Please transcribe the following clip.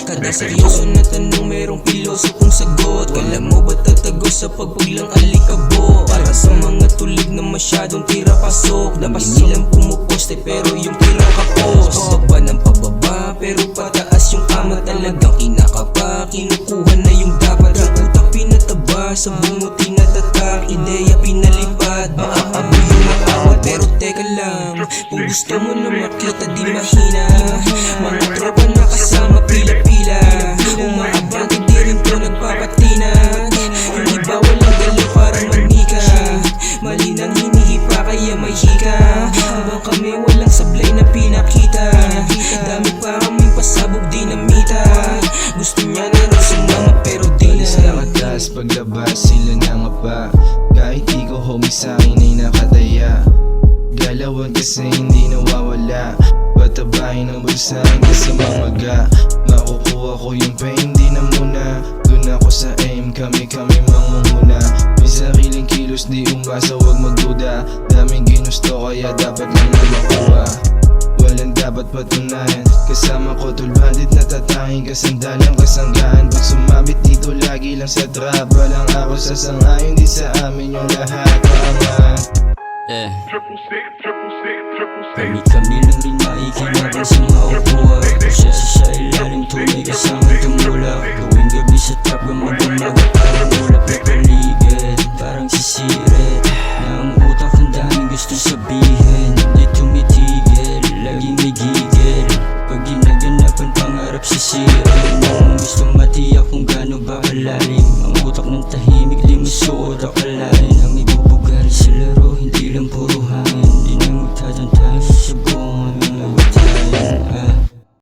Kada seryoso na tanong merong pilosopong sagot. Kala mo ba tatago sa pagpaglang alikabok? Para sa mga tulig na masyadong tira pasok. Dapat silang pumuposte pero yung tira kapos. Pababa ng pababa pero pataas yung ama. Talagang kinakapa, kinukuha na yung dapat. Yung utak pinataba, sa bungot tinatatak. Ideya pinalipad, maaaboy yung makawat. Pero teka lang, kung gusto mo na makita di mahina. Mga tropa na kasama pila-pila, umaabante di rin to nagpapatinag. Hindi ba walang galaw parang manika? Mali nang hinihipa kaya may hika. Habang kami walang sablay na pinakita. Dami pa kaming pasabog dinamita. Gusto niya na rin sumama pero di na. Sa katas paglabas sila nangapa. Kahit di ko homie sa'kin ay nakataya. Galawan kasi hindi nawawala. Patabahin ang bulsa hanggang sa mamaga. Makukuha ko yung pain di na muna. Dun ako sa aim, kami mangunguna. May sariling kilos di umasa wag magduda. Daming ginusto kaya dapat lang na makuha. Walang dapat patunayan. Kasama ko tulbandit na tatanging kasandalang kasanggaan. Pag sumabit dito lagi lang sa trap. Walang ako sa sangayon di sa amin yung lahat. Paangan Kami lang rin naikinagan sa mga upuan. Siya ilalim tunay kasama tumulak. Gawing gabi sa trap gumagamaga parang ulap na paligid. Parang sisirit na ang utak ang daming gusto sabihin. Di tumitigil, laging may gigil. Pag ginaganapan pangarap sisirin. Kung gusto matiyak kung gaano ba kalalim